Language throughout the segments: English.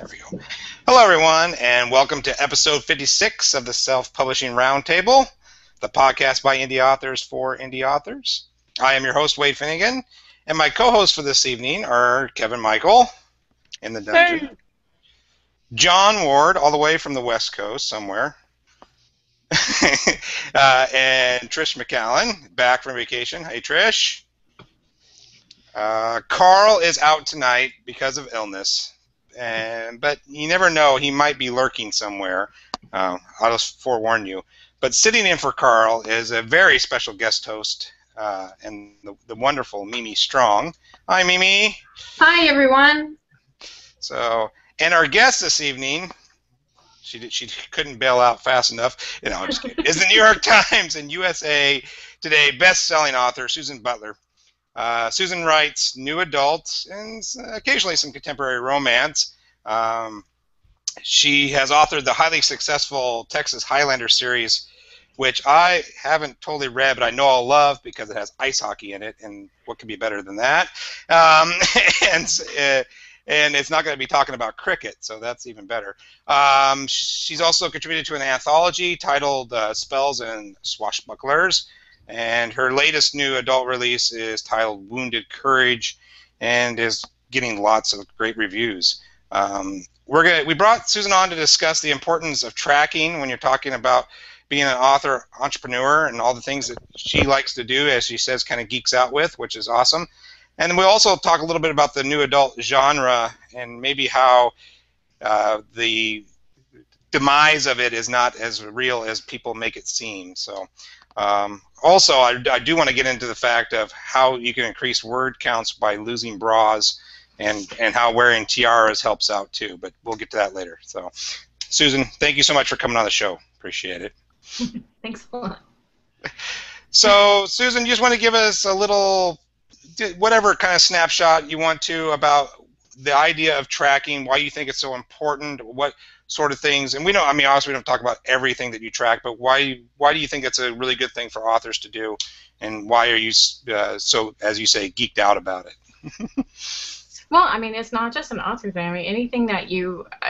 There we go. Hello, everyone, and welcome to episode 56 of the Self-Publishing Roundtable, the podcast by indie authors for indie authors. I am your host, Wade Finnegan, and my co-hosts for this evening are Kevin Michael in the dungeon, hey. John Ward, all the way from the West Coast somewhere, and Trish McAllen, back from vacation. Hey, Trish. Carl is out tonight because of illness. But you never know, he might be lurking somewhere. I'll just forewarn you. But sitting in for Carl is a very special guest host, and the wonderful Mimi Strong. Hi, Mimi. Hi, everyone. So, and our guest this evening, she couldn't bail out fast enough. I'm just kidding. Is the New York Times and USA Today best-selling author Suzan Butler. Suzan writes new adult and occasionally some contemporary romance. She has authored the highly successful Texas Highlander series, which I haven't totally read, but I know I'll love because it has ice hockey in it, and what could be better than that? And it's not going to be talking about cricket, so that's even better. She's also contributed to an anthology titled Spells and Swashbucklers. And her latest new adult release is titled Wounded Courage, and is getting lots of great reviews. We brought Suzan on to discuss the importance of tracking when you're talking about being an author, entrepreneur, and all the things that she likes to do, as she says, kind of geeks out with, which is awesome. And we'll also talk a little bit about the new adult genre and maybe how the demise of it is not as real as people make it seem. So. Also, I do want to get into the fact of how you can increase word counts by losing bras, and how wearing tiaras helps out too. But we'll get to that later. So, Suzan, thank you so much for coming on the show. Appreciate it. Thanks a lot. So, Suzan, you just want to give us a little, whatever kind of snapshot you want to about the idea of tracking, why you think it's so important, what sort of things, and obviously we don't talk about everything that you track, but why do you think it's a really good thing for authors to do, and why are you so, as you say, geeked out about it? Well, it's not just an author thing. Anything that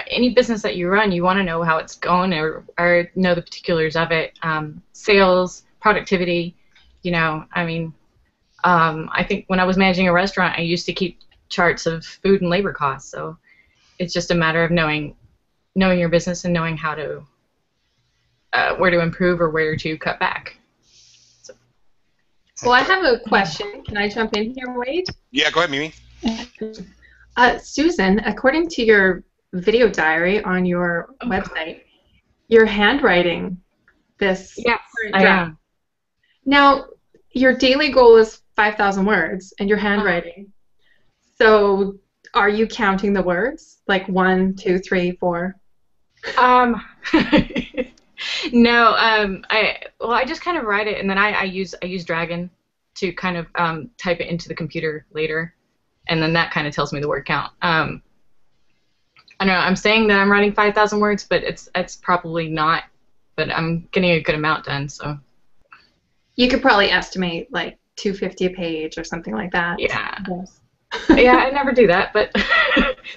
any business that you run, you want to know how it's going, or know the particulars of it, sales, productivity, I think when I was managing a restaurant, I used to keep charts of food and labor costs, so it's just a matter of knowing your business and knowing how to where to improve or where to cut back. So. Well, I have a question. Can I jump in here, Wade? Yeah, go ahead, Mimi. Suzan, according to your video diary on your website, you're handwriting this. Yes, I am. Now, your daily goal is 5,000 words, and you're handwriting. So, are you counting the words? Like 1, 2, 3, 4? No. I just kind of write it, and then I use Dragon to kind of type it into the computer later, and then that kind of tells me the word count. I don't know. I'm saying that I'm writing 5,000 words, but it's probably not. But I'm getting a good amount done, so. You could probably estimate like 250 a page or something like that. Yeah. Yeah, I never do that, but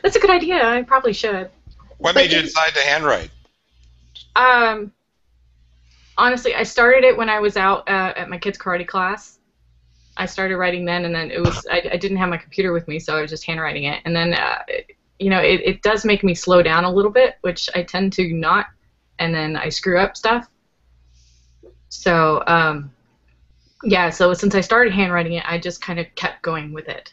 that's a good idea. I probably should. What made you decide to handwrite? Honestly, I started it when I was out at my kids' karate class. I started writing then, and then I didn't have my computer with me, so I was just handwriting it. And then, it does make me slow down a little bit, which I tend to not, and then I screw up stuff. So, yeah, so since I started handwriting it, I just kind of kept going with it.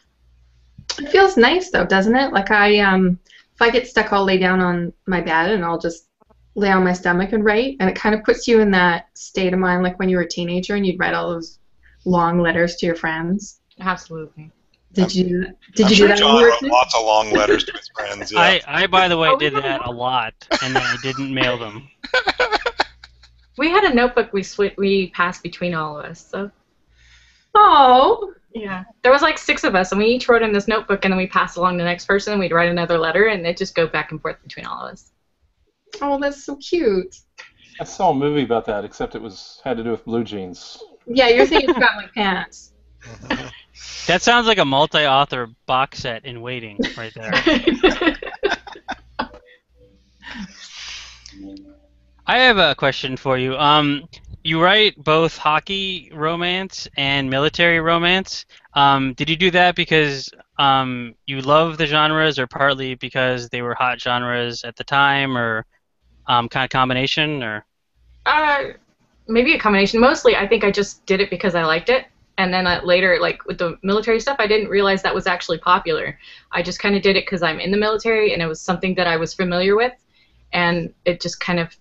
It feels nice though, doesn't it? Like if I get stuck, I'll lay down on my bed and I'll just lay on my stomach and write, and it kind of puts you in that state of mind like when you were a teenager and you'd write all those long letters to your friends. Absolutely. Did you do that? John wrote lots of long letters to his friends. Yeah. I by the way did that a lot, and then I didn't mail them. We had a notebook we passed between all of us. So. Oh. Yeah, there was like 6 of us, and we each wrote in this notebook, and then we passed along to the next person, and we'd write another letter, and they'd just go back and forth between all of us. Oh, that's so cute. I saw a movie about that, except it had to do with blue jeans. Yeah, you're thinking Family Pants. That sounds like a multi-author box set in waiting right there. I have a question for you. You write both hockey romance and military romance. Did you do that because you love the genres, or partly because they were hot genres at the time, or kind of combination, or? Uh, Maybe a combination. Mostly, I think I just did it because I liked it. And then later, like with the military stuff, I didn't realize that was actually popular. I just kind of did it because I'm in the military, and it was something that I was familiar with. And it just kind of,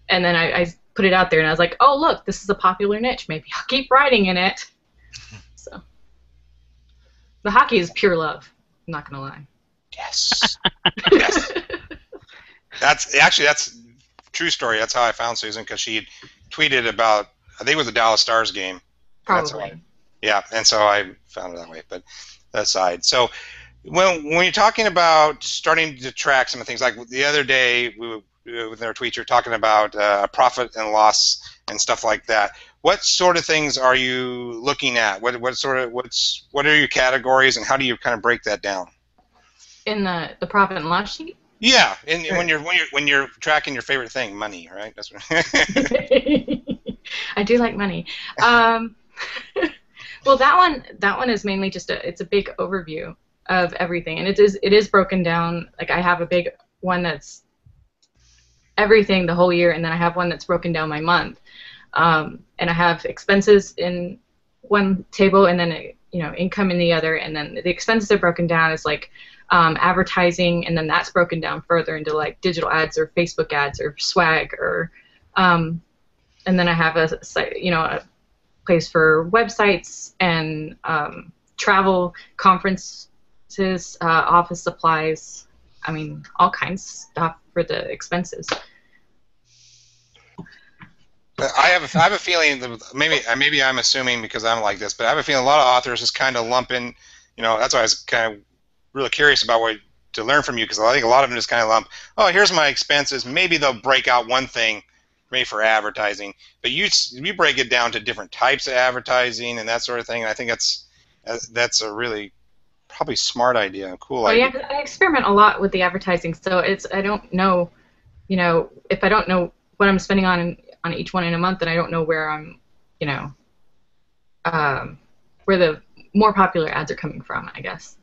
and then I put it out there, and I was like, oh, look, this is a popular niche. Maybe I'll keep writing in it. So the hockey is pure love. I'm not going to lie. Yes. Yes. That's true story. That's how I found Susan, because she tweeted about, I think it was a Dallas Stars game. Probably. Yeah, and so I found it that way. But aside, so when you're talking about starting to track some of the things, like the other day with our tweets, you're talking about profit and loss and stuff like that. What sort of things are you looking at? What are your categories, and how do you kind of break that down? In the profit and loss sheet? Yeah, and sure. when you're tracking your favorite thing, money, right? That's what I do like money. Well, that one is mainly just it's a big overview of everything, and it is broken down. Like I have a big one that's everything the whole year, and then I have one that's broken down by month, and I have expenses in one table, and then income in the other, and then the expenses are broken down as like advertising, and then that's broken down further into like digital ads or Facebook ads or swag, or and then I have a site, a place for websites and travel, conferences, office supplies. I mean, all kinds of stuff for the expenses. I have a feeling that maybe I'm assuming because I'm like this, but I have a feeling a lot of authors just kind of lump in. That's why I was kind of really curious about to learn from you, because I think a lot of them just kind of lump, oh, here's my expenses. Maybe they'll break out one thing maybe for advertising, but you break it down to different types of advertising and that sort of thing. And I think that's a really probably smart idea, a cool idea. Yeah, I experiment a lot with the advertising, so I don't know, if I don't know what I'm spending on each one in a month, then I don't know where I'm, where the more popular ads are coming from, I guess.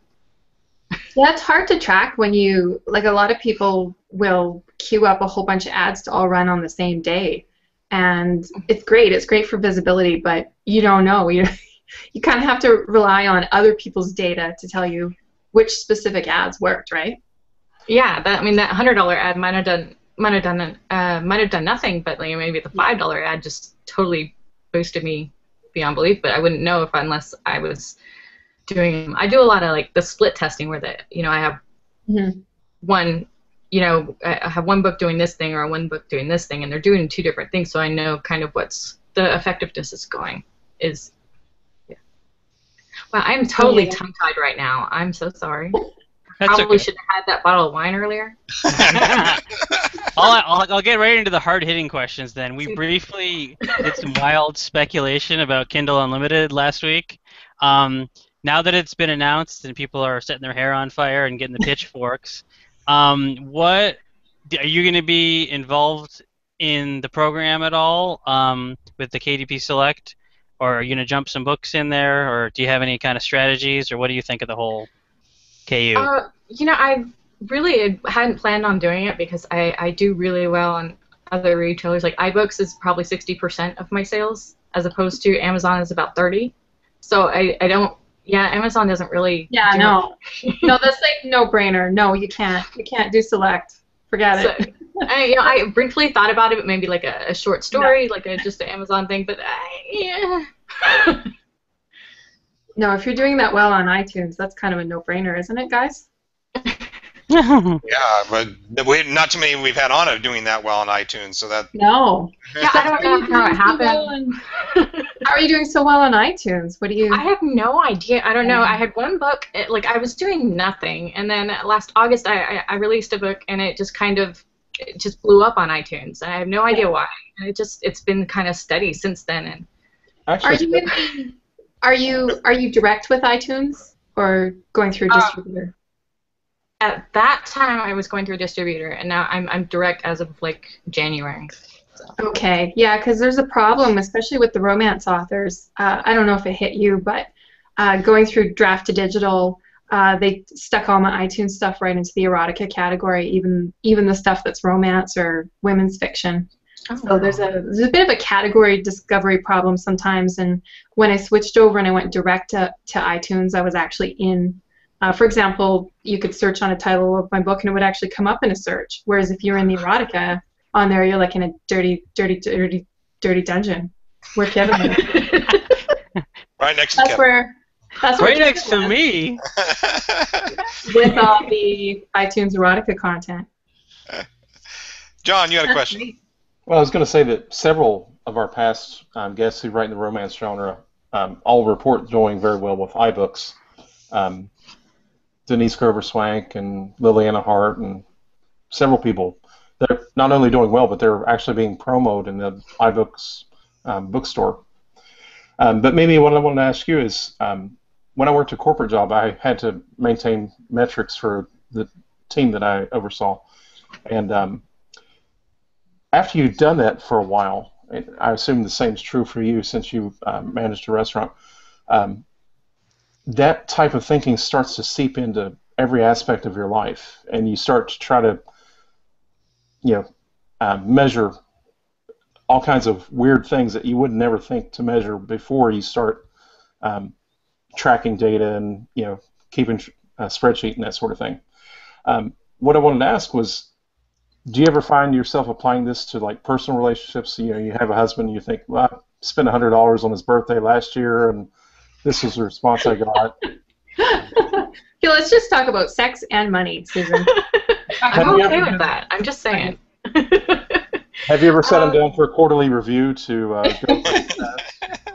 Yeah, it's hard to track when a lot of people will queue up a whole bunch of ads to all run on the same day. And it's great. It's great for visibility, but you don't know. You kind of have to rely on other people's data to tell you which specific ads worked, right? Yeah, that $100 ad might have done nothing, but maybe the $5 ad just totally boosted me beyond belief. But I wouldn't know unless I was doing. I do a lot of like the split testing where I have one, I have one book doing this thing or one book doing this thing, and they're doing two different things, so I know kind of what's the effectiveness is going. Yeah. Wow, I'm totally tongue-tied right now. I'm so sorry. Probably should have had that bottle of wine earlier. I'll get right into the hard-hitting questions then. We briefly did some wild speculation about Kindle Unlimited last week. Now that it's been announced and people are setting their hair on fire and getting the pitchforks, what are you going to be involved in the program at all with the KDP Select, or are you going to jump some books in there, or do you have any kind of strategies, or what do you think of the whole KU? I really hadn't planned on doing it because I do really well on other retailers. Like iBooks is probably 60% of my sales, as opposed to Amazon is about 30%. So I don't. Yeah, Amazon doesn't really. Yeah, no. No, that's like no-brainer. No, you can't. You can't do Select. Forget it. I briefly thought about it, but maybe like a short story, like just an Amazon thing. But yeah. No, if you're doing that well on iTunes, that's kind of a no-brainer, isn't it, guys? Yeah, but not too many we've had on of doing that well on iTunes, so that. No. Yeah, I don't know how it happened. How are you doing so well on iTunes? What do you? I have no idea. I don't know. I had one book, I was doing nothing, and then last August I released a book, and it just blew up on iTunes, and I have no idea why. And it's been kind of steady since then. And Actually, are you direct with iTunes or going through a distributor? At that time, I was going through a distributor, and now I'm direct as of like January. Okay, yeah, because there's a problem, especially with the romance authors. I don't know if it hit you, but going through draft to digital, they stuck all my iTunes stuff right into the erotica category, even the stuff that's romance or women's fiction. Oh, So there's a bit of a category discovery problem sometimes. And when I switched over and I went direct to iTunes, I was actually in. For example, you could search on a title of my book and it would actually come up in a search. Whereas if you're in the erotica on there, you're like in a dirty dungeon where Kevin is. Right next to Kevin. That's right next to me. With all the iTunes erotica content. John, you had a question. Great. Well, I was going to say that several of our past guests who write in the romance genre all report doing very well with iBooks. Denise Grover Swank and Liliana Hart and several people. They're not only doing well, but they're actually being promoted in the iBooks bookstore. But maybe what I wanted to ask you is, when I worked a corporate job, I had to maintain metrics for the team that I oversaw. And after you've done that for a while, I assume the same is true for you since you managed a restaurant, that type of thinking starts to seep into every aspect of your life, and you start to try to, measure all kinds of weird things that you would never think to measure before you start tracking data and keeping a spreadsheet and that sort of thing. What I wanted to ask was, do you ever find yourself applying this to like personal relationships? You have a husband and you think, well, I spent $100 on his birthday last year and this was the response I got. Okay, let's just talk about sex and money, Susan. I'm okay with that. I'm just saying. Have you ever set him down for a quarterly review to go that?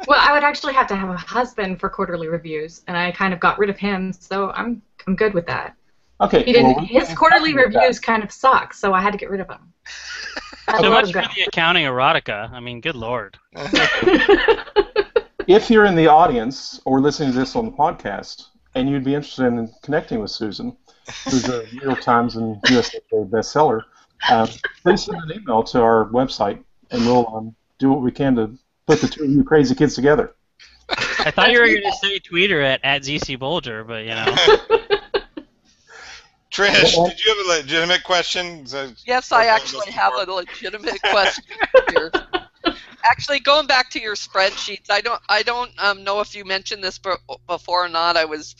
Well, I would actually have to have a husband for quarterly reviews, and I kind of got rid of him, so I'm good with that. Okay. He didn't. His quarterly reviews kind of suck, so I had to get rid of him. So much for the accounting erotica. I mean, good lord. If you're in the audience or listening to this on the podcast, and you'd be interested in connecting with Susan, who's a New York Times and USA bestseller, please send an email to our website, and we'll do what we can to put the two of you crazy kids together. I thought you were going to say tweet her at ZC Bolger, but Trish, did you have a legitimate question? Yes, I actually have a legitimate question here. Actually, going back to your spreadsheets, I don't know if you mentioned this before or not. I was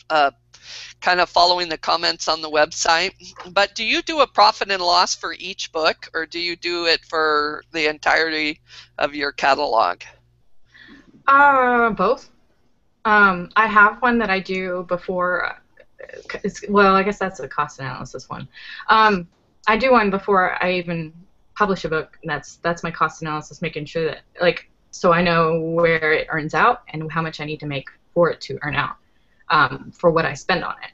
kind of following the comments on the website. But do you do a profit and loss for each book, or do you do it for the entirety of your catalog? Both. I have one that I do before. Well, I guess that's a cost analysis one. I do one before I even publish a book. And that's my cost analysis, making sure that so I know where it earns out and how much I need to make for it to earn out for what I spend on it.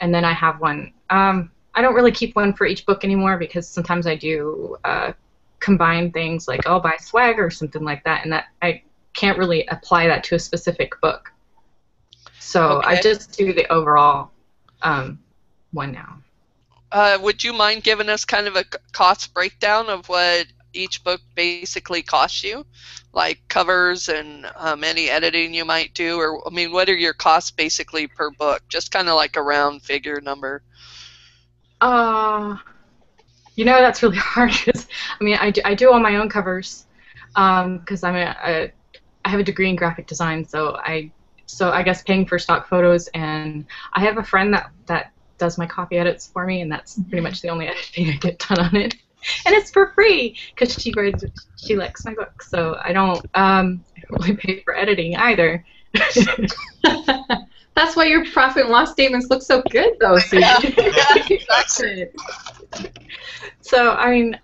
And then I have one. I don't really keep one for each book anymore because sometimes I do combine things like I'll buy swag or something like that, and that I can't really apply that to a specific book. So okay. I just do the overall one now. Would you mind giving us kind of a cost breakdown of what each book basically costs you, like covers and any editing you might do, or I mean, what are your costs basically per book? Just kind of like a round figure number. That's really hard because I mean I do all my own covers because I have a degree in graphic design, so I guess paying for stock photos, and I have a friend that does my copy edits for me, and that's pretty much the only editing I get done on it. And it's for free because she likes my book, so I don't really pay for editing either. That's why your profit and loss statements look so good, though, Susan. Exactly. So I mean,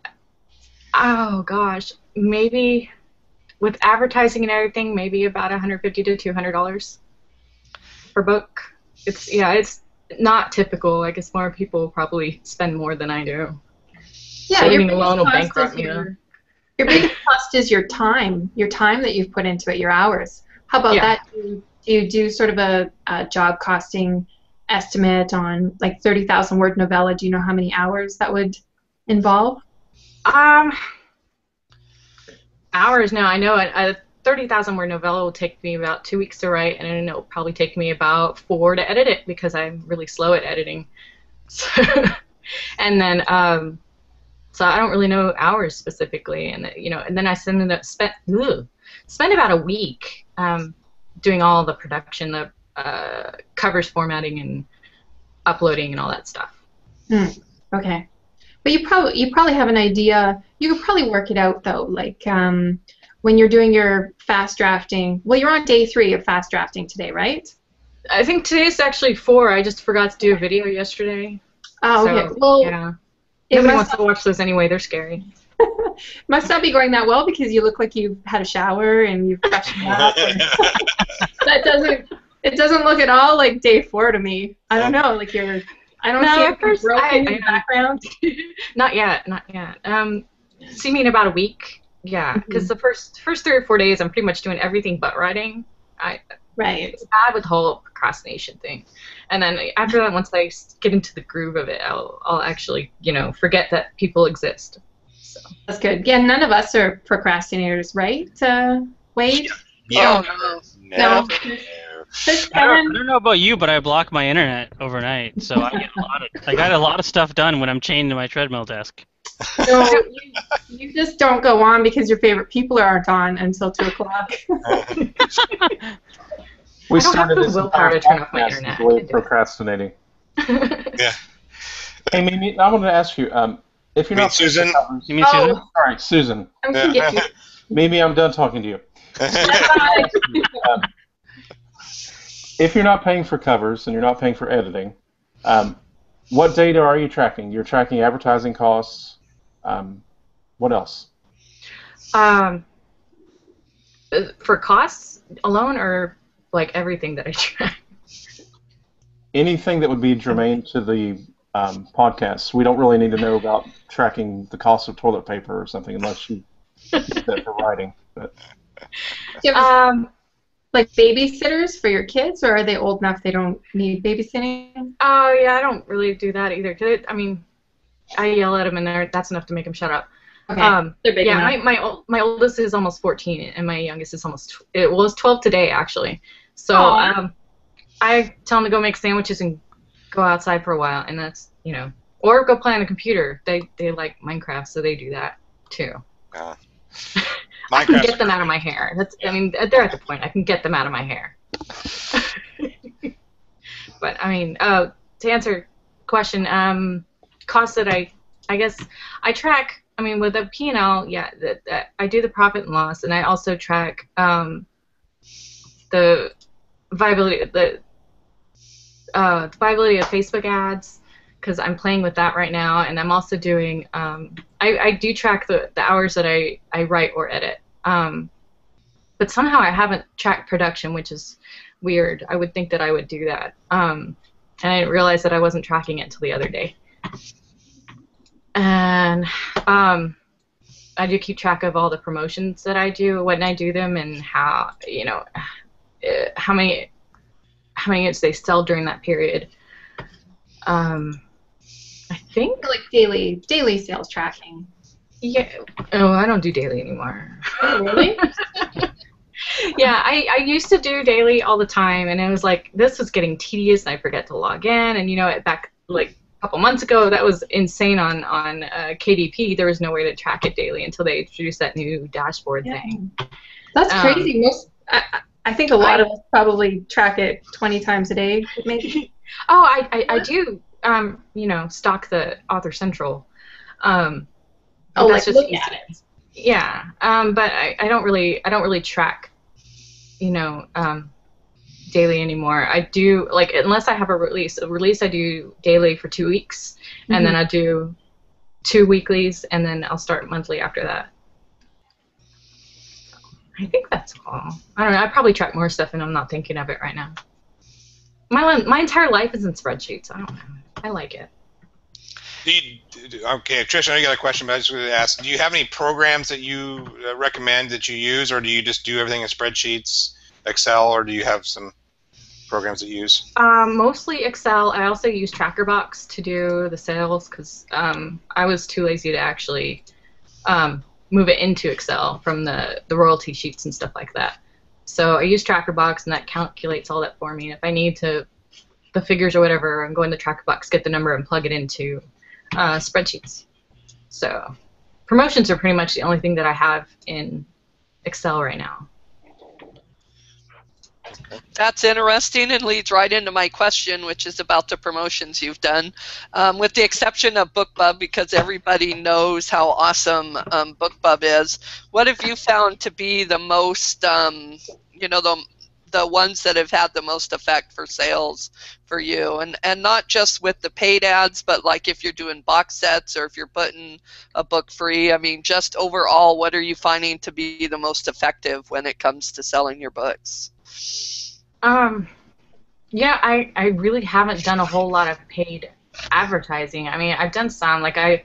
oh gosh, maybe with advertising and everything, maybe about $150 to $200 per book. It's not typical. I guess more people probably spend more than I do. Yeah, saving alone will bankrupt me. Your biggest cost is your time that you've put into it, your hours. How about that? Do you do sort of a job costing estimate on like 30,000 word novella? Do you know how many hours that would involve? Hours? No, I know 30,000 word novella will take me about 2 weeks to write, and then it'll probably take me about 4 to edit it because I'm really slow at editing. So, and then, so I don't really know hours specifically, and and then I spend about a week doing all the production, the covers formatting and uploading and all that stuff. Okay. But you probably have an idea. You could probably work it out though, like when you're doing your fast drafting. Well, you're on day 3 of fast drafting today, right? I think today's actually 4. I just forgot to do a video yesterday. Oh, okay. So, Well, yeah. Nobody wants to watch those anyway. They're scary. Must not be going that well because you look like you've had a shower and you've freshened up. It doesn't look at all like day 4 to me. I don't know, like I don't see it broken in the background. Not yet. See me in about a week. Yeah, because the first 3 or 4 days I'm pretty much doing everything but writing. Right. It's bad with the whole procrastination thing. And then after that, once I get into the groove of it, I'll actually, forget that people exist. So. That's good. Yeah, none of us are procrastinators, right, Wade? Yeah. Oh, No. I don't know about you, but I block my internet overnight, so I got a lot of stuff done when I'm chained to my treadmill desk. No, you just don't go on because your favorite people aren't on until 2 o'clock. We I don't started have this the willpower to turn off my podcast internet. with procrastinating. Yeah. Hey, Mimi, I wanted to ask you, if you're not Susan? You mean Susan? All right, Susan. I'm gonna get you. Mimi, I'm done talking to you. If you're not paying for covers and you're not paying for editing, what data are you tracking? You're tracking advertising costs. What else? For costs alone, or like everything that I track? Anything that would be germane to the podcast. We don't really need to know about tracking the cost of toilet paper or something unless you use that for writing. But. Like babysitters for your kids, or are they old enough they don't need babysitting? Oh, yeah, I don't really do that either. 'Cause I yell at them, and that's enough to make them shut up. Okay, they're big enough. My oldest is almost 14, and my youngest is it's 12 today, actually. So I tell them to go make sandwiches and go outside for a while, and that's, or go play on the computer. They like Minecraft, so they do that, too. I can get them out of my hair. They're at the point. I can get them out of my hair. But, to answer your question, costs that I guess I track, with the P&L, yeah, I do the profit and loss, and I also track the viability of Facebook ads, because I'm playing with that right now, and I'm also doing, I do track the hours that I write or edit, but somehow I haven't tracked production, which is weird. I would think that I would do that, and I didn't realize that I wasn't tracking it until the other day. And I do keep track of all the promotions that I do, when I do them, and how many units they sell during that period. I think like daily sales tracking. Yeah. Oh, I don't do daily anymore. Oh, really? Yeah, I used to do daily all the time, and it was like, this was getting tedious, and I forget to log in, and back like a couple months ago, that was insane on KDP. There was no way to track it daily until they introduced that new dashboard thing. That's crazy. I think a lot of us probably track it 20 times a day, maybe. Oh, I do. Stock the Author Central. That's just look at it. Yeah. But I don't really track, daily anymore. I do, unless I have a release. A release I do daily for 2 weeks, and then I do 2 weeklies, and then I'll start monthly after that. I think that's all. I don't know. I probably track more stuff, and I'm not thinking of it right now. My entire life is in spreadsheets. I don't know. I like it. Okay, Trish, I know you got a question, but I just wanted to ask, do you have any programs that you recommend that you use, or do you just do everything in spreadsheets, Excel, or do you have some programs that you use? Mostly Excel. I also use TrackerBox to do the sales, because I was too lazy to actually move it into Excel from the royalty sheets and stuff like that. So I use TrackerBox, and that calculates all that for me. If I need the figures or whatever, I'm going to TrackerBox, get the number, and plug it into spreadsheets. So promotions are pretty much the only thing that I have in Excel right now. That's interesting and leads right into my question, which is about the promotions you've done. With the exception of BookBub, because everybody knows how awesome BookBub is, what have you found to be the most, you know, the ones that have had the most effect for sales for you? And not just with the paid ads, but like if you're doing box sets or if you're putting a book free. I mean, just overall, what are you finding to be the most effective when it comes to selling your books? Yeah, I really haven't done a whole lot of paid advertising. I mean, I've done some, like I've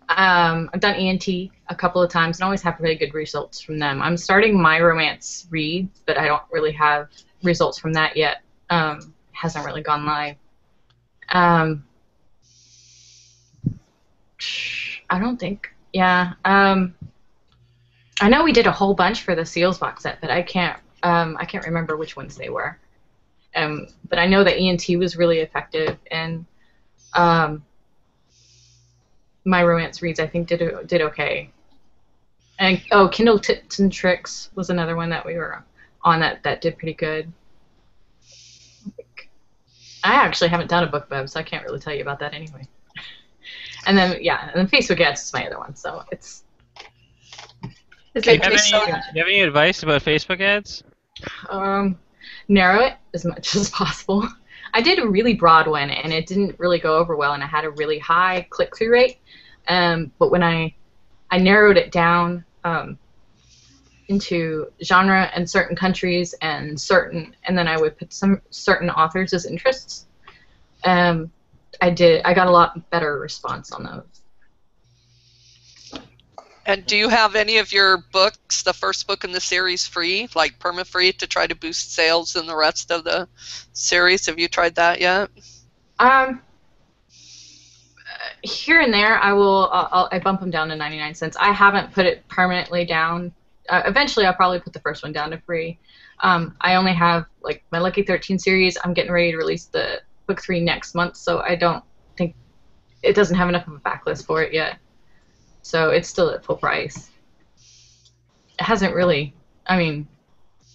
done ENT a couple of times and always have really good results from them. I'm starting My Romance Reads, but I don't really have results from that yet. Hasn't really gone live. I don't think, yeah. I know we did a whole bunch for the Seals box set, but I can't remember which ones they were. But I know that ENT was really effective, and My Romance Reads, I think, did okay. And Kindle Tips and Tricks was another one that we were on that did pretty good. I actually haven't done a BookBub, so I can't really tell you about that anyway. And then Facebook ads is my other one, so it's. Do you have any advice about Facebook ads? Narrow it as much as possible. I did a really broad one, and it didn't really go over well, and I had a really high click-through rate. But when I narrowed it down into genre and certain countries and then I would put some certain authors as interests, I got a lot better response on those. And do you have any of your books, the first book in the series, free, like perma-free, to try to boost sales in the rest of the series? Have you tried that yet? Here and there, I bump them down to 99 cents. I haven't put it permanently down. Eventually, I'll probably put the first one down to free. I only have like my Lucky 13 series. I'm getting ready to release the book 3 next month, so I don't think it doesn't have enough of a backlist for it yet. So it's still at full price. It hasn't really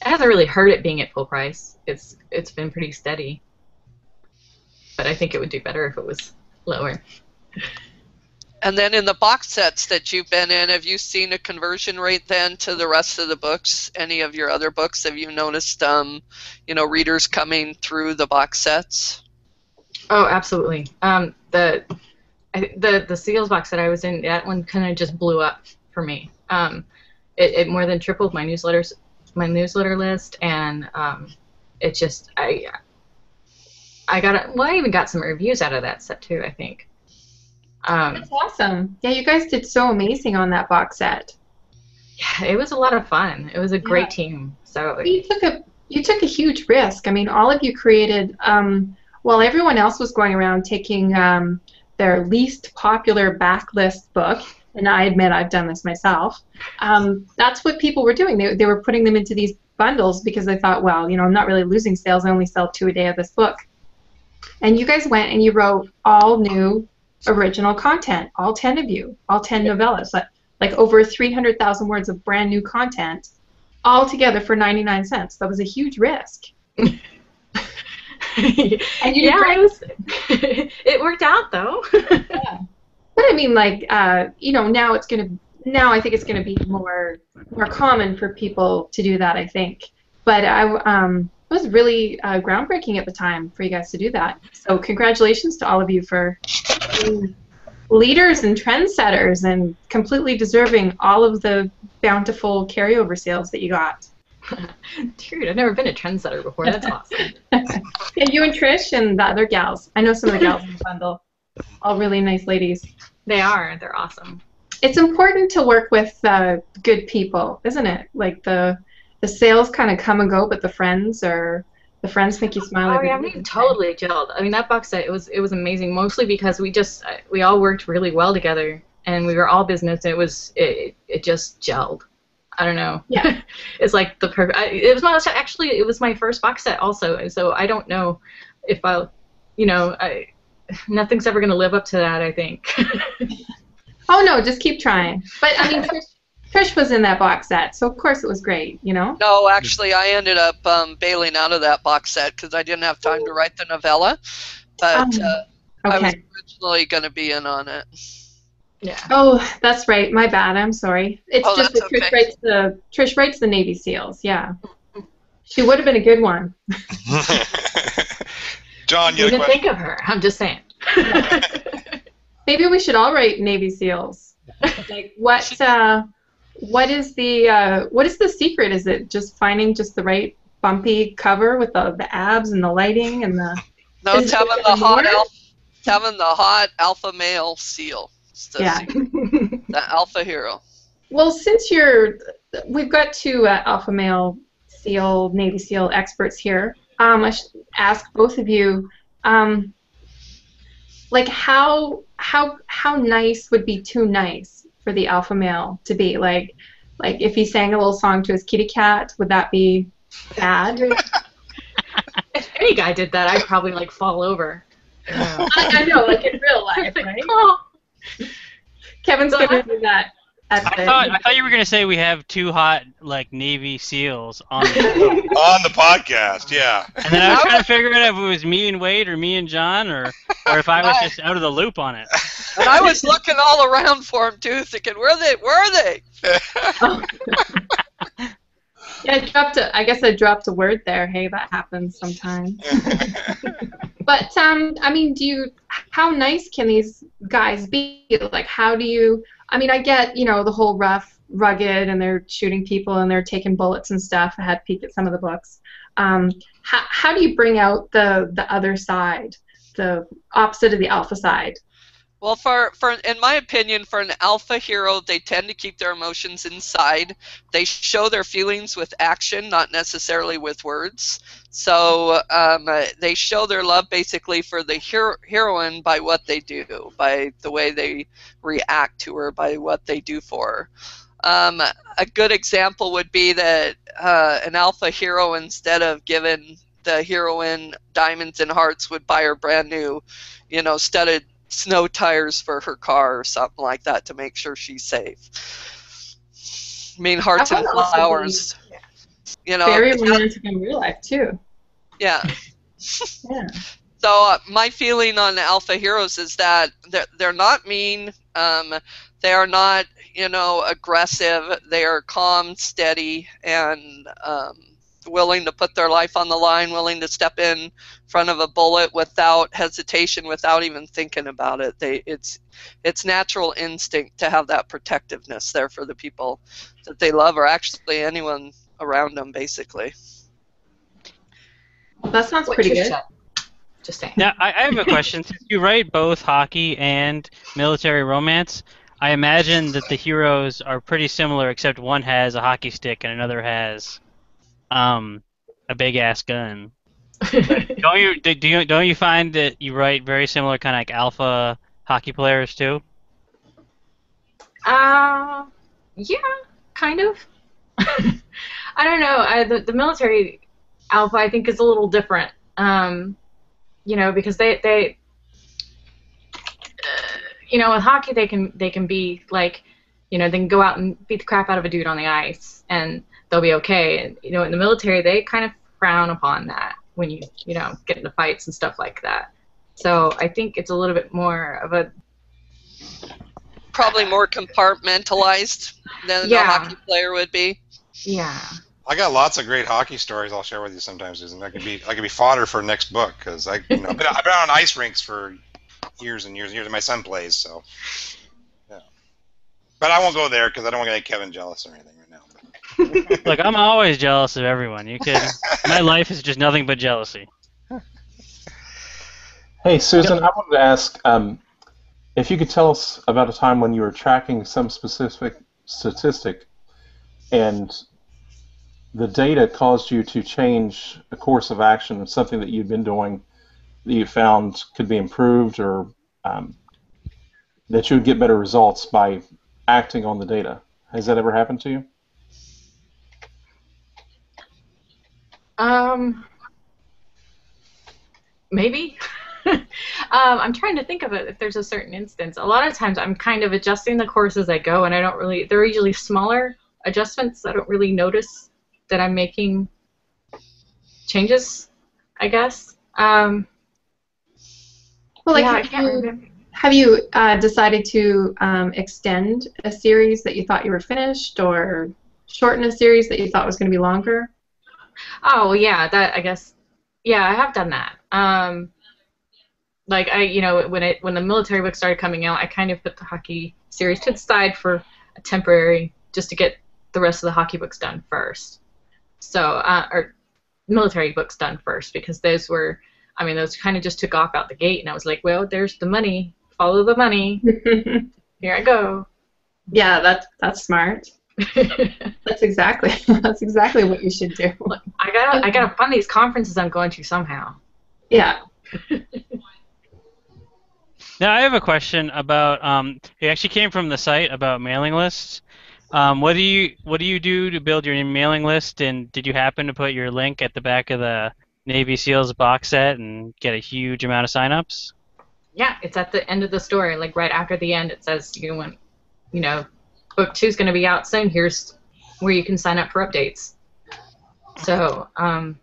hurt it being at full price. It's been pretty steady. But I think it would do better if it was lower. And then in the box sets that you've been in, have you seen a conversion rate then to the rest of the books? Any of your other books? Have you noticed readers coming through the box sets? Oh, absolutely. The Seals box that I was in, that one kind of just blew up for me. It more than tripled my newsletter list, and it just I even got some reviews out of that set too, I think. That's awesome. Yeah, you guys did so amazing on that box set. Yeah, it was a lot of fun. It was a great team. So you took a huge risk. I mean, all of you created while everyone else was going around taking their least popular backlist book, and I admit I've done this myself, that's what people were doing. They were putting them into these bundles because they thought, well, I'm not really losing sales. I only sell 2 a day of this book. And you guys went and you wrote all new original content, all 10 of you, all 10 novellas, like over 300,000 words of brand new content, all together for 99 cents. That was a huge risk. And you did it worked out though. Yeah. But I mean, like, now I think it's gonna be more common for people to do that, I think. But it was really groundbreaking at the time for you guys to do that. So congratulations to all of you for being leaders and trendsetters and completely deserving all of the bountiful carryover sales that you got. Dude, I've never been a trendsetter before. That's awesome. Yeah, you and Trish and the other gals. I know some of the gals in the bundle. All really nice ladies. They are. They're awesome. It's important to work with good people, isn't it? Like the sales kind of come and go, but the friends make you smile. Oh yeah, we totally gelled. I mean, that box set, it was amazing. Mostly because we all worked really well together, and we were all business. it just gelled. I don't know. Yeah. It's like the perfect. It was my actually it was my first box set also, so I don't know if I'll, nothing's ever gonna live up to that. I think. Oh no, just keep trying. But I mean, Trish was in that box set, so of course it was great, you know? No, actually, I ended up bailing out of that box set because I didn't have time to write the novella. But I was Okay. originally going to be in on it. Yeah. Oh, that's right. My bad. I'm sorry. It's Oh, just that's that Trish writes the Navy SEALs. Yeah. She would have been a good one. John, you You had a didn't question? think of her. I'm just saying. Maybe we should all write Navy SEALs. Like what is the secret? Is it just finding just the right bumpy cover with the abs and the lighting and the No, it's having the hot alpha male seal. It's the Yeah. secret. The alpha hero. Well, since we've got two alpha male SEAL, Navy SEAL experts here. I should ask both of you, like how nice would be too nice for the alpha male to be? Like if he sang a little song to his kitty cat, would that be bad? If any guy did that, I'd probably like fall over. I know, like in real life, right? Oh. Kevin's gonna do that. I thought you were gonna say we have two hot like Navy SEAls on the show. On the podcast, yeah. And then I was trying to figure out if it was me and Wade or me and John or if I was just out of the loop on it. And I was looking all around for him too, thinking, where are they? Yeah, I guess I dropped a word there. Hey, that happens sometimes. But I mean, how nice can these guys be? Like, how do you? I mean, I get, the whole rough, rugged, and they're shooting people and they're taking bullets and stuff. I had a peek at some of the books. How do you bring out the other side, the opposite of the alpha side? Well, for in my opinion, for an alpha hero, they tend to keep their emotions inside. They show their feelings with action, not necessarily with words. So they show their love basically for the heroine by what they do, by the way they react to her, by what they do for her. A good example would be that an alpha hero, instead of giving the heroine diamonds and hearts, would buy her brand new, studded snow tires for her car or something like that to make sure she's safe. I mean, hearts and flowers. Very romantic in real life too. Yeah. Yeah. So my feeling on alpha heroes is that they're not mean. They are not, aggressive. They are calm, steady, and willing to put their life on the line, willing to step in front of a bullet without hesitation, without even thinking about it. It's natural instinct to have that protectiveness there for the people that they love, or actually anyone around them, basically. That sounds pretty good. Just saying. Now, I have a question. Since you write both hockey and military romance, I imagine that the heroes are pretty similar, except one has a hockey stick and another has a big ass gun. Don't you find that you write very similar kind of like alpha hockey players too? Yeah, kind of. I don't know. The military alpha, I think, is a little different. Because they with hockey they can be like, they can go out and beat the crap out of a dude on the ice and they'll be okay. And in the military they kind of frown upon that when you get into fights and stuff like that. So I think it's a little bit more of a probably more compartmentalized than a hockey player would be. Yeah. I got lots of great hockey stories I'll share with you sometimes, Susan. I could be fodder for next book because I've been on ice rinks for years and years and years, and my son plays, so yeah. But I won't go there because I don't want to make Kevin jealous or anything right now. Look, I'm always jealous of everyone. My life is just nothing but jealousy. Hey, Susan, I wanted to ask if you could tell us about a time when you were tracking some specific statistic and the data caused you to change a course of action, something that you'd been doing that you found could be improved, or that you would get better results by acting on the data. Has that ever happened to you? Maybe. I'm trying to think of it if there's a certain instance. A lot of times I'm kind of adjusting the course as I go, and I don't really. They're usually smaller adjustments. I don't really notice that I'm making changes, I guess. Well, like, yeah, I can't remember. Have you decided to extend a series that you thought you were finished, or shorten a series that you thought was going to be longer? Oh, yeah, that I guess. Yeah, I have done that. Like when the military book started coming out, I kind of put the hockey series to the side for a temporary, just to get the rest of the hockey books done first. So, or military books done first, because those kind of just took off out the gate, and I was like, well, there's the money, follow the money. Here I go. Yeah, that's smart. That's exactly what you should do. Look, I gotta fund these conferences I'm going to somehow. Yeah. Now I have a question about. It actually came from the site about mailing lists. What do you do to build your mailing list? And did you happen to put your link at the back of the Navy SEALs box set and get a huge amount of signups? Yeah, it's at the end of the story, like right after the end. It says book 2 is going to be out soon. Here's where you can sign up for updates. So I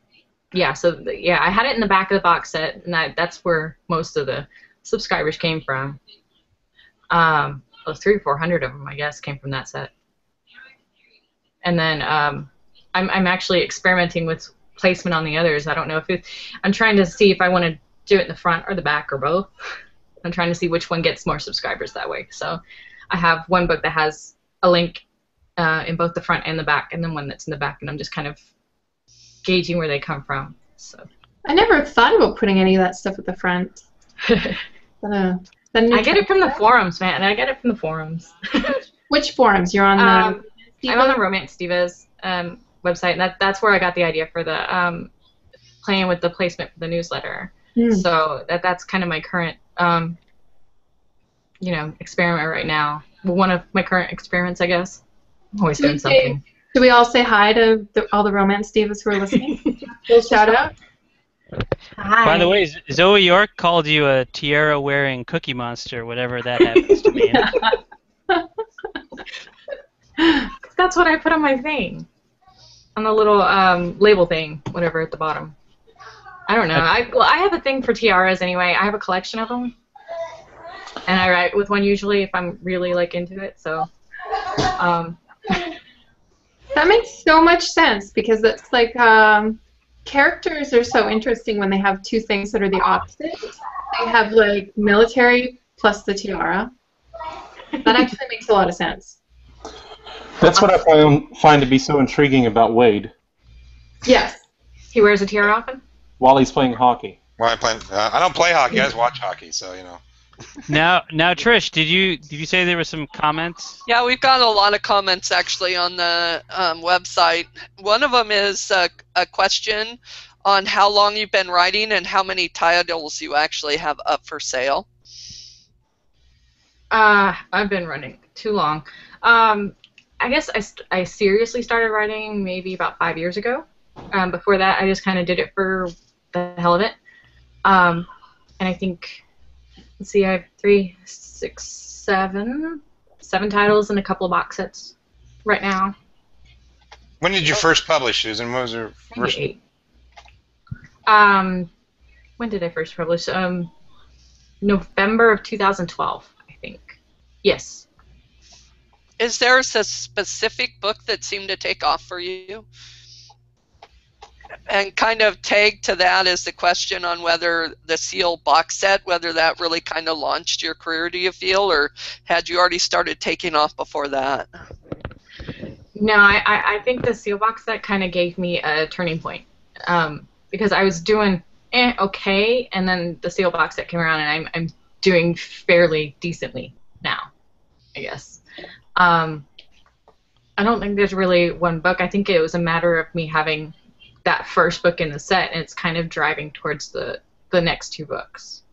had it in the back of the box set, and that's where most of the subscribers came from. 300 or 400 of them, I guess, came from that set. And then I'm actually experimenting with placement on the others. I don't know if I'm trying to see if I want to do it in the front or the back or both. I'm trying to see which one gets more subscribers that way. So I have one book that has a link in both the front and the back, and then one that's in the back, and I'm just kind of gauging where they come from. So I never thought about putting any of that stuff at the front. I get it from the forums, man. I get it from the forums. Which forums? You're on the... I'm on the Romance Divas website, and that's where I got the idea for the playing with the placement for the newsletter. So that's kind of my current experiment right now. Well, one of my current experiments, I guess. I'm always doing something. Do we all say hi to all the Romance Divas who are listening? Little shout out. Hi. By the way, Zoe York called you a tiara-wearing cookie monster, whatever that happens to mean. That's what I put on my thing. On the little label thing, whatever, at the bottom. I don't know. I have a thing for tiaras anyway. I have a collection of them. And I write with one usually if I'm really, into it, so... That makes so much sense, because it's like... characters are so interesting when they have two things that are the opposite. They have, military plus the tiara. That actually makes a lot of sense. That's what I find to be so intriguing about Wade. Yes. He wears a tiara often? While he's playing hockey. Well, I don't play hockey. I just watch hockey, so Now, Trish, did you say there were some comments? Yeah, we've got a lot of comments actually on the website. One of them is a question on how long you've been writing and how many titles you actually have up for sale. I've been running too long. I guess I seriously started writing maybe about 5 years ago. Before that, I just kind of did it for the hell of it. And I think, let's see, I have 3, 6, 7 titles and a couple of box sets right now. When did you first publish, Susan? What was your first? When did I first publish? November of 2012, I think. Yes. Is there a specific book that seemed to take off for you? And kind of tagged to that is the question on whether the Seal box set, whether that really kind of launched your career, do you feel, or had you already started taking off before that? No, I think the Seal box set kind of gave me a turning point, because I was doing okay, and then the Seal box set came around, and I'm doing fairly decently now, I guess. I don't think there's really one book. I think it was a matter of me having that first book in the set, and it's kind of driving towards the next 2 books.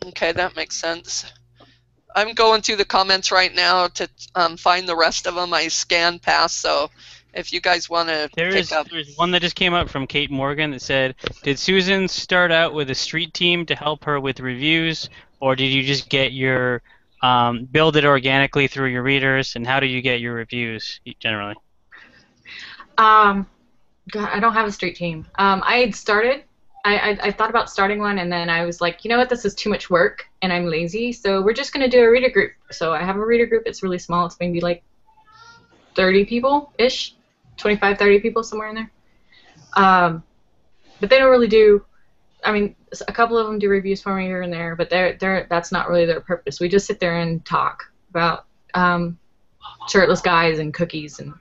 Okay, that makes sense. I'm going through the comments right now to find the rest of them. I scanned past, so if you guys want to pick up. There's one that just came up from Kate Morgan that said, did Susan start out with a street team to help her with reviews, or did you just get your build it organically through your readers, and how do you get your reviews generally? God, I don't have a street team. I had started. I thought about starting one, and then I was like, you know what, this is too much work, and I'm lazy, so we're just going to do a reader group. So I have a reader group. It's really small. It's maybe like 30 people-ish, 25, 30 people, somewhere in there. But they don't really do, I mean, a couple of them do reviews for me here and there, but that's not really their purpose. We just sit there and talk about shirtless guys and cookies and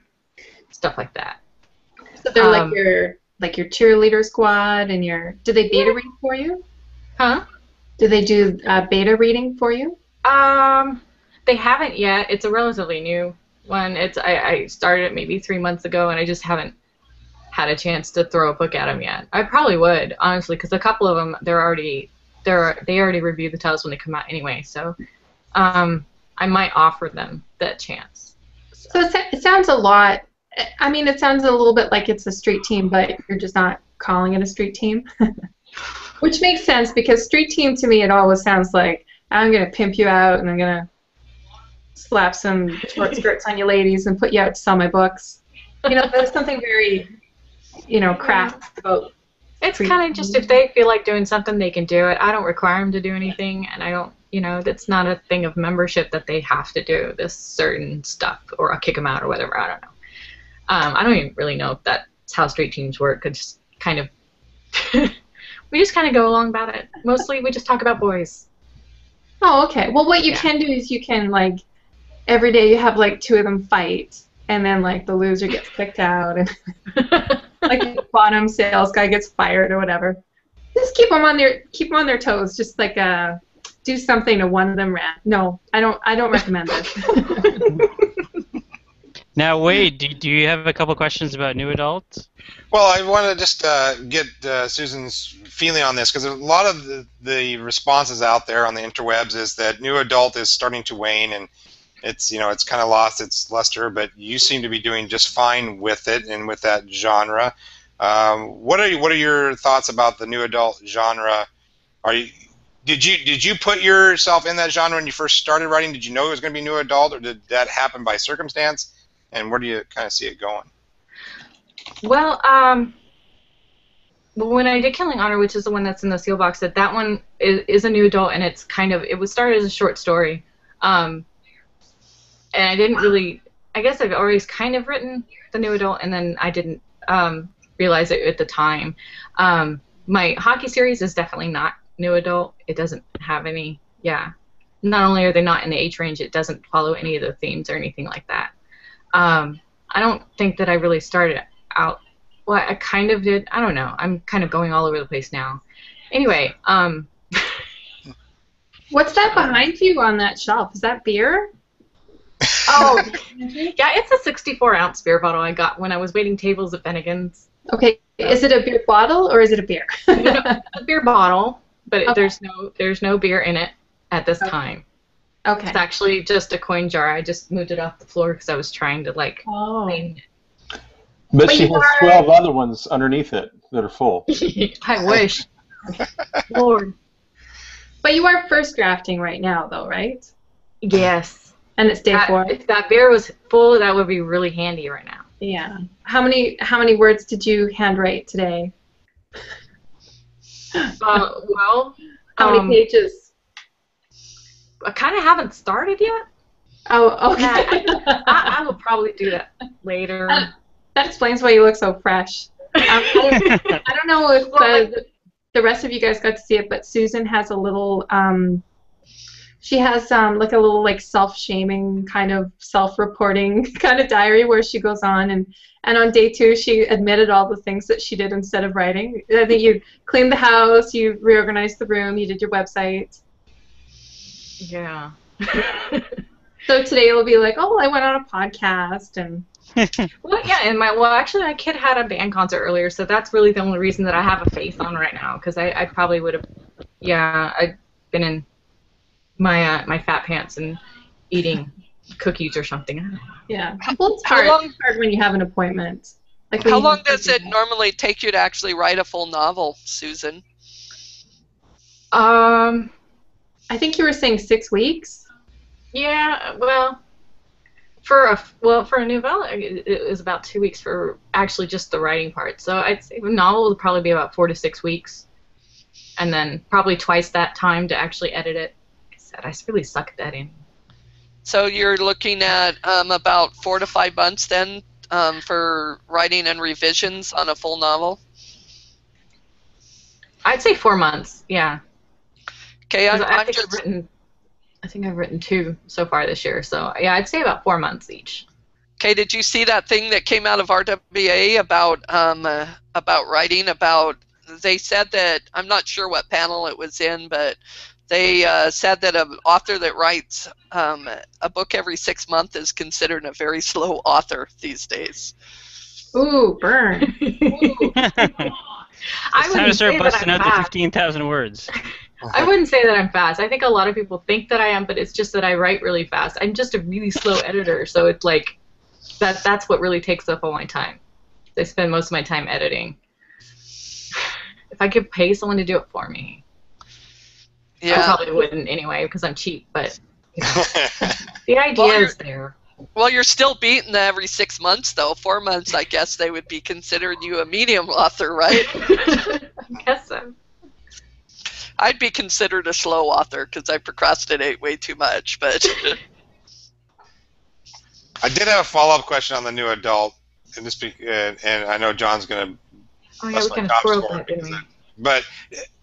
stuff like that. So they're like your cheerleader squad, and do they beta read for you? Huh? Do they do beta reading for you? They haven't yet. It's a relatively new one. I started it maybe 3 months ago, and I just haven't had a chance to throw a book at them yet. I probably would, honestly, because a couple of them they already review the titles when they come out anyway. So I might offer them that chance. So it sounds a lot. I mean, it sounds a little bit like it's a street team, but you're just not calling it a street team. Which makes sense, because street team to me, it always sounds like I'm going to pimp you out and I'm going to slap some short skirts on you ladies and put you out to sell my books. You know, there's something very, craft about. It's kind of just, if they feel like doing something, they can do it. I don't require them to do anything, and I don't, that's not a thing of membership that they have to do this certain stuff, or I'll kick them out or whatever. I don't know. I don't even really know if that's how street teams work. It's kind of, we just kind of go along about it. Mostly we just talk about boys. Oh, okay. Well, what you can do is you can, like, every day you have, like, 2 of them fight, and then, like, the loser gets kicked out, and, like, the bottom sales guy gets fired or whatever. Just keep them on their toes. Just, like, do something to one of them. No, I don't recommend this. Now, Wade, do you have a couple questions about new adults? Well, I want to just get Susan's feeling on this, because a lot of the responses out there on the interwebs is that new adult is starting to wane, and it's it's kind of lost its luster. But you seem to be doing just fine with it and with that genre. What are your thoughts about the new adult genre? Did you put yourself in that genre when you first started writing? Did you know it was going to be new adult, or did that happen by circumstance? And where do you kind of see it going? Well, when I did Killing Honor, which is the one that's in the seal box, that one is a new adult, and it was started as a short story. And I didn't really, I guess I've always kind of written the new adult, and then I didn't realize it at the time. My hockey series is definitely not new adult. It doesn't have any, not only are they not in the age range, it doesn't follow any of the themes or anything like that. I don't think that I really started out, well, I kind of did, I don't know, I'm kind of going all over the place now. Anyway, what's that behind you on that shelf? Is that beer? Oh, yeah, it's a 64-ounce beer bottle I got when I was waiting tables at Bennigan's. Okay, is it a beer bottle or is it a beer? A beer bottle, but there's no beer in it at this time. Okay. It's actually just a coin jar. I just moved it off the floor because I was trying to, like, clean it. But she has 12 other ones underneath it that are full. I wish. Lord. But you are first drafting right now, though, right? Yes. And it's day 4. If that beer was full, that would be really handy right now. Yeah. How many words did you handwrite today? Well, how many pages? I kind of haven't started yet. Oh, okay. I will probably do that later. That explains why you look so fresh. I don't know if the rest of you guys got to see it, but Susan has a little, she has like a little like self-shaming kind of self-reporting kind of diary where she goes on and on day 2 she admitted all the things that she did instead of writing. I think you cleaned the house, you reorganized the room, you did your website. Yeah. So today it'll be like, oh, I went on a podcast and. Well, yeah, and actually, my kid had a band concert earlier, so that's really the only reason that I have a face on right now, because I probably would have, I've been in my fat pants and eating cookies or something. I don't know. Yeah. Well, it's How hard. long- It's hard when you have an appointment. Like when How you long have does it something- normally take you to actually write a full novel, Susan? I think you were saying 6 weeks. Yeah. Well, for a novella, it was about 2 weeks for actually just the writing part. So I'd say a novel would probably be about 4 to 6 weeks, and then probably twice that time to actually edit it. Like I said, I really suck at editing. So you're looking at about 4 to 5 months then for writing and revisions on a full novel? I'd say 4 months. Yeah. Okay, 'Cause I'm just... I think I've written 2 so far this year. So yeah, I'd say about 4 months each. Okay, did you see that thing that came out of RWA about writing? They said that, I'm not sure what panel it was in, but they said that an author that writes a book every 6 months is considered a very slow author these days. Ooh, burn. I It's time to wouldn't start say that busting I'm out the fast. 15,000 words. I wouldn't say that I'm fast. I think a lot of people think that I am, but it's just that I write really fast. I'm just a really slow editor, so it's like that's what really takes up all my time. I spend most of my time editing. If I could pay someone to do it for me, I Yeah. probably wouldn't anyway because I'm cheap. But you know, the idea Well, is there. Well, you're still beating the every 6 months, though. 4 months, I guess they would be considering you a medium author, right? I guess so. I'd be considered a slow author because I procrastinate way too much, but... I did have a follow-up question on the new adult, and I know John's going to Oh yeah, bust we my kind of chops swirled for that, it. didn't we? But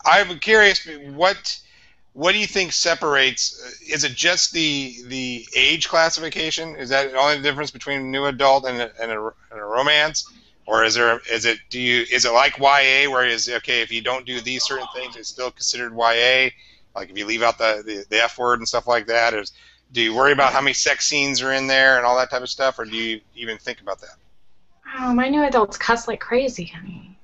I'm curious, what do you think separates? Is it just the age classification? Is that the only difference between a new adult and a romance, or is it like YA, where is okay if you don't do these certain things, it's still considered YA? Like if you leave out the F word and stuff like that, do you worry about how many sex scenes are in there and all that type of stuff, or do you even think about that? Oh, my new adults cuss like crazy. I mean,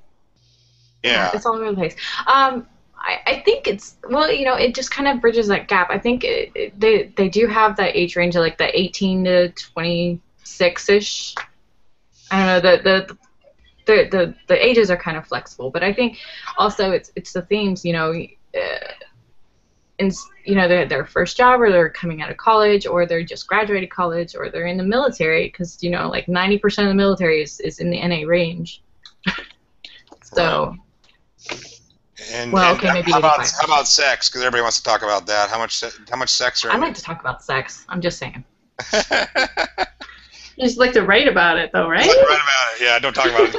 Yeah. it's all over the place. I think it's, well, you know, it just kind of bridges that gap. I think they do have that age range of like the 18 to 26-ish. I don't know, the ages are kind of flexible, but I think also it's the themes, you know, their first job, or they're coming out of college, or they're just graduated college, or they're in the military, because, you know, like 90% of the military is in the NA range. So, And, well, and okay, maybe how 85. about sex? Because everybody wants to talk about that. How much sex are I in like to talk about sex. I'm just saying. it? You just like to write about it, though, right? Write about it. Yeah, don't talk about it.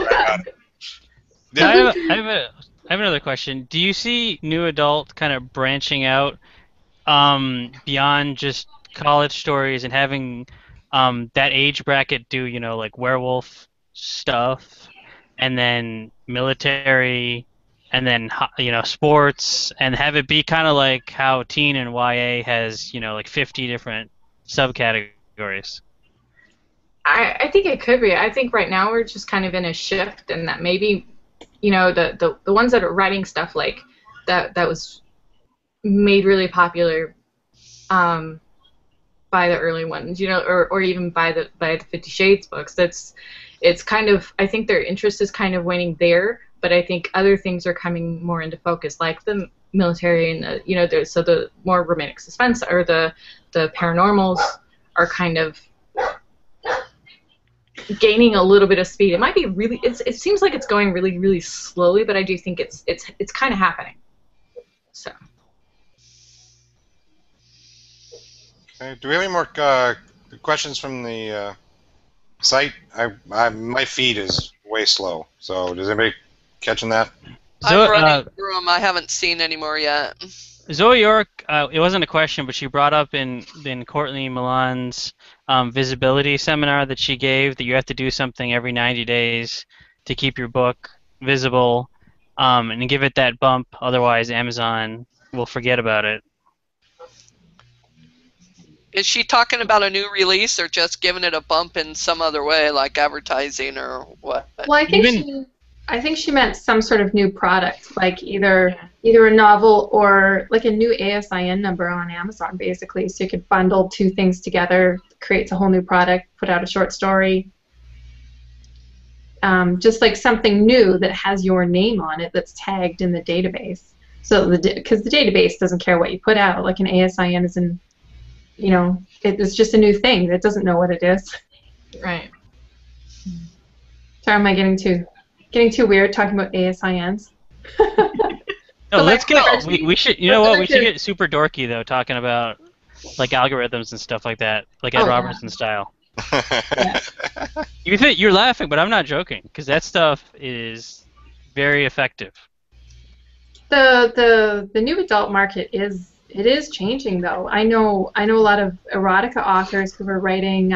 Write about it. I have another question. Do you see new adult kind of branching out beyond just college stories and having that age bracket do, you know, like werewolf stuff, and then military, and then, you know, sports, and have it be kind of like how teen and YA has, you know, like 50 different subcategories? I think it could be. I think right now we're just kind of in a shift, and that maybe, you know, the ones that are writing stuff like that was made really popular by the early ones, you know, or even by the 50 Shades books. It's kind of, I think their interest is kind of waning there, but I think other things are coming more into focus, like the military and the, you know, so the more romantic suspense or the paranormals are kind of gaining a little bit of speed. It might be really, it seems like it's going really, really slowly, but I do think it's kind of happening. So. Okay, do we have any more questions from the site? My feed is way slow. So does anybody catching that? I'm running through them. I haven't seen any more yet. Zoe York, it wasn't a question, but she brought up in Courtney Milan's visibility seminar that she gave that you have to do something every 90 days to keep your book visible and give it that bump. Otherwise, Amazon will forget about it. Is she talking about a new release, or just giving it a bump in some other way, like advertising or what? Well, I think she meant some sort of new product, like either either a novel or like a new ASIN number on Amazon, basically. So you could bundle two things together, creates a whole new product, put out a short story. Just like something new that has your name on it that's tagged in the database. So because the database doesn't care what you put out, like an ASIN is an, it's just a new thing that doesn't know what it is. Right. Sorry, am I getting too weird talking about ASINs? No, let's get. We should. You know what? We should get super dorky though, talking about like algorithms and stuff like that, like Ed Robertson style. Yeah. You're laughing, but I'm not joking because that stuff is very effective. The new adult market is changing though. I know a lot of erotica authors who are writing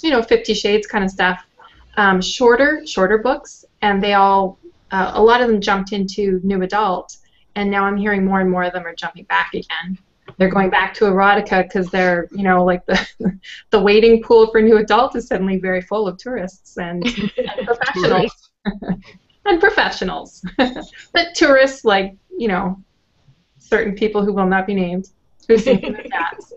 50 Shades kind of stuff, shorter books, and they all a lot of them jumped into new adult, and now I'm hearing more and more of them are jumping back again. They're going back to erotica because they're, like the waiting pool for new adult is suddenly very full of tourists and professionals. And professionals. But tourists, like, certain people who will not be named, who seem to be cats.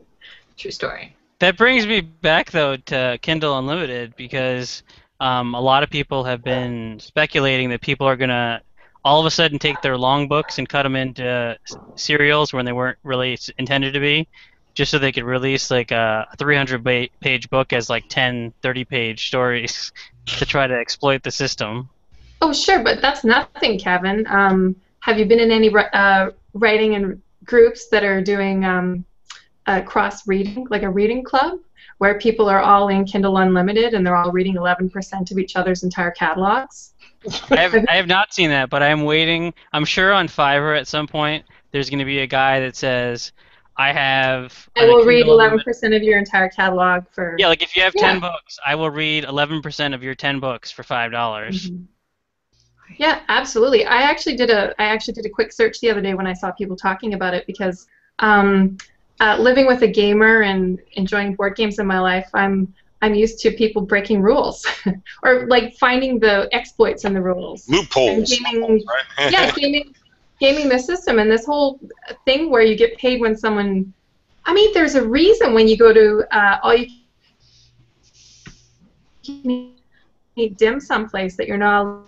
True story. That brings me back, though, to Kindle Unlimited because a lot of people have been speculating that people are going to all of a sudden take their long books and cut them into serials when they weren't really intended to be, just so they could release like a 300-page book as like 10 30-page stories to try to exploit the system. Oh, sure, but that's nothing, Kevin. Have you been in any writing and groups that are doing cross-reading, like a reading club, where people are all in Kindle Unlimited and they're all reading 11% of each other's entire catalogs? I have not seen that, but I'm waiting. I'm sure on Fiverr at some point there's going to be a guy that says, I will read 11% of your entire catalog for... Yeah, like if you have 10 books, I will read 11% of your 10 books for $5. Mm-hmm. Yeah, absolutely. I actually did a quick search the other day when I saw people talking about it because living with a gamer and enjoying board games in my life, I'm used to people breaking rules or like finding the exploits in the rules. Loopholes. Gaming, right? Yeah, gaming the system and this whole thing where you get paid when someone. I mean, there's a reason when you go to all you can eat dim someplace that you're not.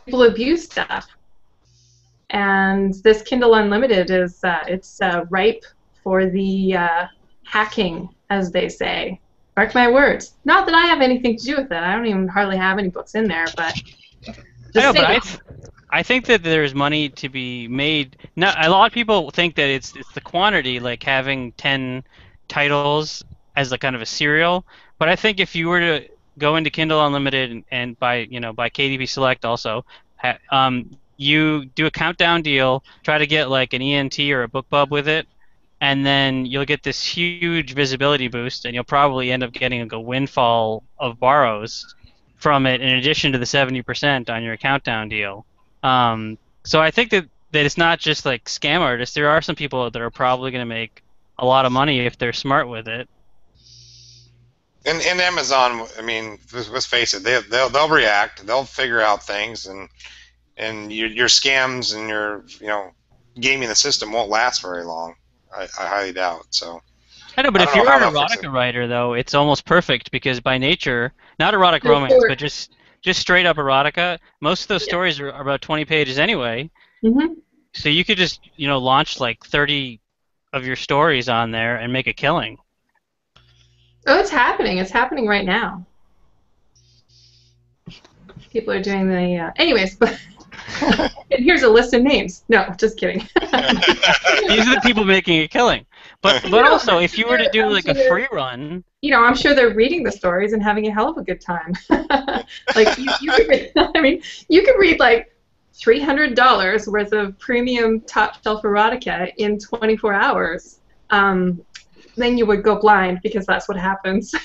People abuse stuff, and this Kindle Unlimited is it's ripe for the hacking, as they say. Mark my words. Not that I have anything to do with it. I don't even hardly have any books in there, but I think that there's money to be made. Now, a lot of people think that it's the quantity, like having 10 titles as a kind of a serial. But I think if you were to go into Kindle Unlimited and by KDP Select also, you do a countdown deal, try to get like an ENT or a BookBub with it, and then you'll get this huge visibility boost, and you'll probably end up getting a windfall of borrows from it in addition to the 70% on your countdown deal. So I think that it's not just like scam artists. There are some people that are probably going to make a lot of money if they're smart with it. And Amazon, I mean, let's face it, they'll react, they'll figure out things, and your scams and your gaming the system won't last very long. I highly doubt. So. I know, but if you're an erotica writer, though, it's almost perfect because by nature, not erotic romance, but just straight up erotica. Most of those stories are about 20 pages anyway. Mm-hmm. So you could just launch like 30 of your stories on there and make a killing. Oh, it's happening. It's happening right now. People are doing the... anyways, but here's a list of names. No, just kidding. These are the people making a killing. But also, if you were to do like a free run... I'm sure they're reading the stories and having a hell of a good time. Like, you could read, you could read like $300 worth of premium top-shelf erotica in 24 hours. Then you would go blind because that's what happens.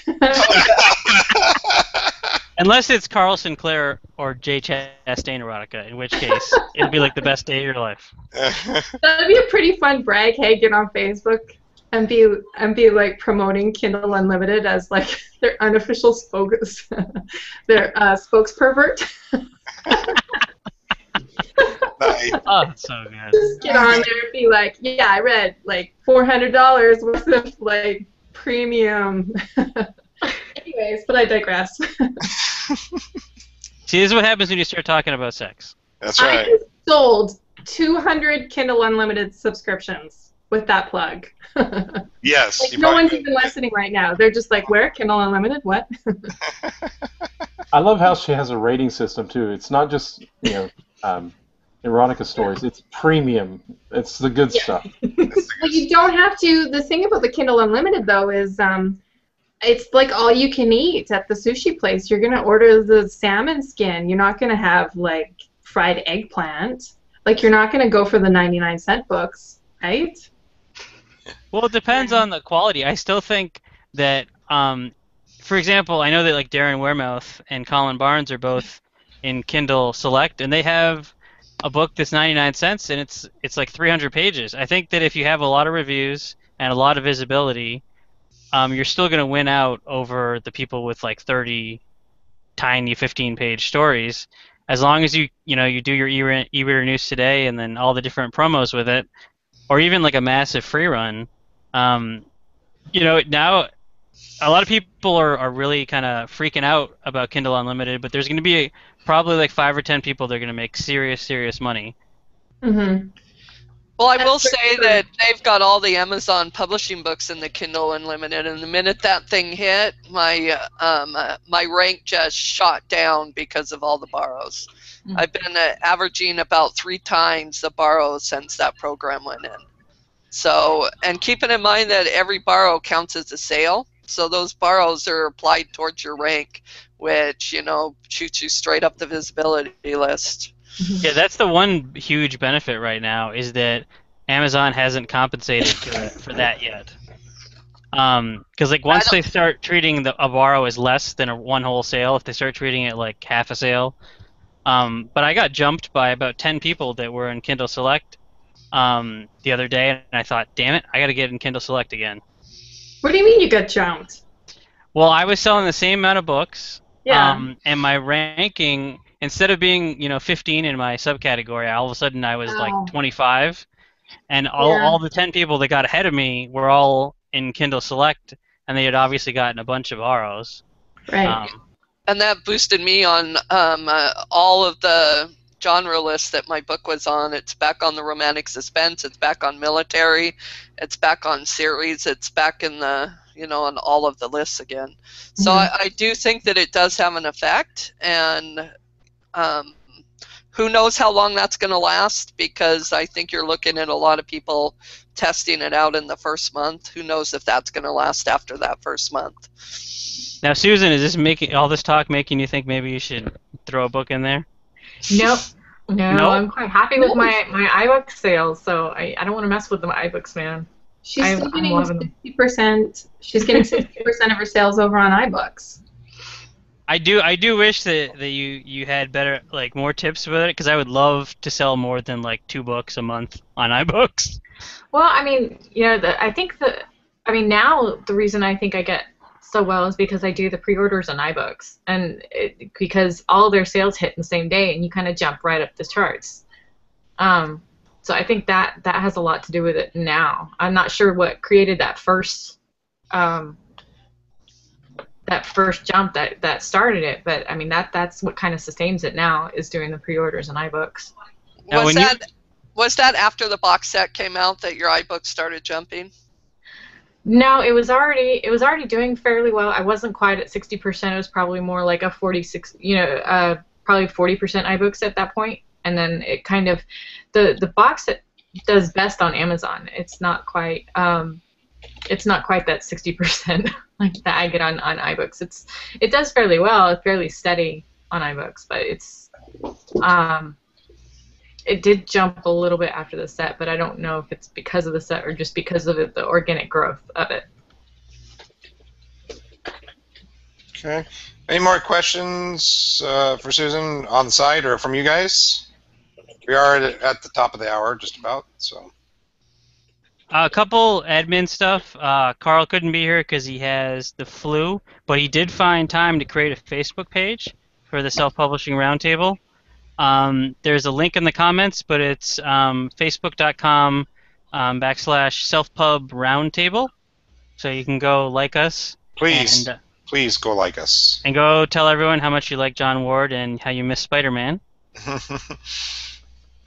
Unless it's Carl Sinclair or Jay Chastain erotica, in which case it'll be like the best day of your life. That'd be a pretty fun brag. Hey, get on Facebook and be like promoting Kindle Unlimited as like their unofficial their spokespervert. Nice. Oh, that's so good. Just get on there and be like, yeah, I read like $400 worth of like premium. Anyways, but I digress. See, this is what happens when you start talking about sex. That's right. I sold 200 Kindle Unlimited subscriptions with that plug. Yes. Like you no probably one's did. even listening right now. They're just like, where? Kindle Unlimited? What? I love how she has a rating system too. It's not just erotica stories. It's premium. It's the good stuff. Well, you don't have to. The thing about the Kindle Unlimited though is it's like all you can eat at the sushi place. You're gonna order the salmon skin. You're not gonna have like fried eggplant. Like you're not gonna go for the 99-cent books, right? Well, it depends on the quality. I still think that, for example, I know that like Darren Wearmouth and Colin Barnes are both in Kindle Select, and they have a book that's 99 cents, and it's like 300 pages. I think that if you have a lot of reviews and a lot of visibility, you're still going to win out over the people with like 30 tiny 15-page stories, as long as you do your e-reader news today and then all the different promos with it, or even like a massive free run. Now a lot of people are really kind of freaking out about Kindle Unlimited, but there's going to be probably like 5 or 10 people that are going to make serious money. Mm-hmm. Well, I will say that they've got all the Amazon publishing books in the Kindle Unlimited, and the minute that thing hit, my rank just shot down because of all the borrows. Mm. I've been averaging about 3 times the borrows since that program went in. So, and keeping in mind that every borrow counts as a sale, so those borrows are applied towards your rank, which shoots you straight up the visibility list. Yeah, that's the one huge benefit right now, is that Amazon hasn't compensated for that yet. Because like once they start treating a borrow as less than one whole sale, if they start treating it like half a sale, but I got jumped by about 10 people that were in Kindle Select the other day, and I thought, damn it, I got to get in Kindle Select again. What do you mean you got jumped? Well, I was selling the same amount of books, Yeah. and my ranking, instead of being 15 in my subcategory, all of a sudden I was like 25, and all the 10 people that got ahead of me were all in Kindle Select, and they had obviously gotten a bunch of borrows. Right. And that boosted me on all of the genre lists that my book was on. It's back on the romantic suspense, it's back on military, it's back on series, it's back in the on all of the lists again. So I do think that it does have an effect, and who knows how long that's going to last, because I think you're looking at a lot of people testing it out in the first month. Who knows if that's going to last after that first month. Now, Susan, is this talk making you think maybe you should throw a book in there? Nope. No, Nope. I'm quite happy with my iBook sales, so I don't want to mess with the iBooks, man. She's I'm still getting loving 60%. She's getting 60% of her sales over on iBooks. I do wish that you had better, like, more tips with it, because I would love to sell more than like 2 books a month on iBooks. Well, I mean, now the reason I think I get so well is because I do the pre-orders on iBooks, and because all their sales hit in the same day, and you kind of jump right up the charts. So I think that has a lot to do with it now. I'm not sure what created that first jump that started it, but I mean that's what kind of sustains it now, is doing the pre-orders on iBooks. Now, Was that after the box set came out that your iBooks started jumping? No, it was already doing fairly well. I wasn't quite at 60%. It was probably more like a 46, probably 40% iBooks at that point. And then it kind of, the box set does best on Amazon. It's not quite that 60% like that I get on iBooks. It does fairly well. It's fairly steady on iBooks, but it did jump a little bit after the set, but I don't know if it's because of the set or just because of the organic growth of it. Okay. Any more questions for Susan on the side or from you guys? We are at the top of the hour, just about. So. A couple admin stuff. Carl couldn't be here because he has the flu, but he did find time to create a Facebook page for the Self-Publishing Roundtable. There's a link in the comments, but it's facebook.com /selfpub roundtable. So you can go like us. Please, And, please go like us. and go tell everyone how much you like John Ward and how you miss Spider-Man.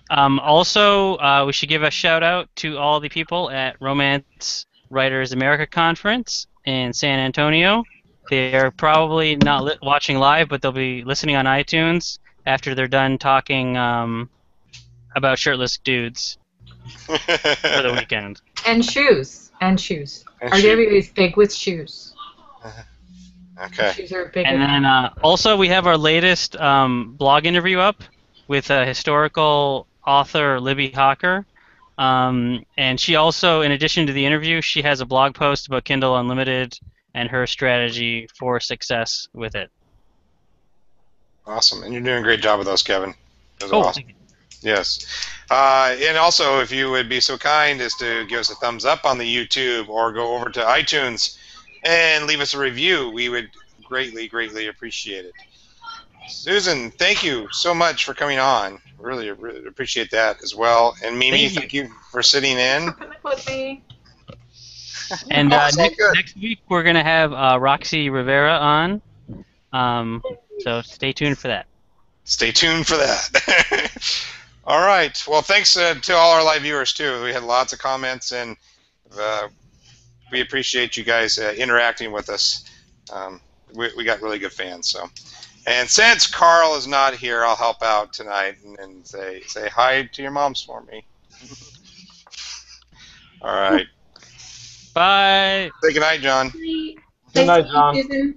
Also, we should give a shout out to all the people at Romance Writers America Conference in San Antonio. They are probably not watching live, but they'll be listening on iTunes after they're done talking about shirtless dudes for the weekend. And shoes. And shoes. And Our shoes. Debbie is big with shoes. Okay. Shoes are big. And then also we have our latest blog interview up with historical author Libby Hawker. And she also, in addition to the interview, she has a blog post about Kindle Unlimited and her strategy for success with it. Awesome. And you're doing a great job with those, Kevin. Those are Oh, awesome. Yes. And also, if you would be so kind as to give us a thumbs up on the YouTube or go over to iTunes and leave us a review, we would greatly, greatly appreciate it. Suzan, thank you so much for coming on. Really, really appreciate that as well. And Mimi, thank you for sitting in. With me. And Awesome. next week we're going to have Roxy Rivera on. So stay tuned for that. Stay tuned for that. All right. Well, thanks to all our live viewers, too. We had lots of comments, and we appreciate you guys interacting with us. We got really good fans. So, and since Carl is not here, I'll help out tonight and say hi to your moms for me. All right. Bye. Say good night, John. Good Good night, John. Susan.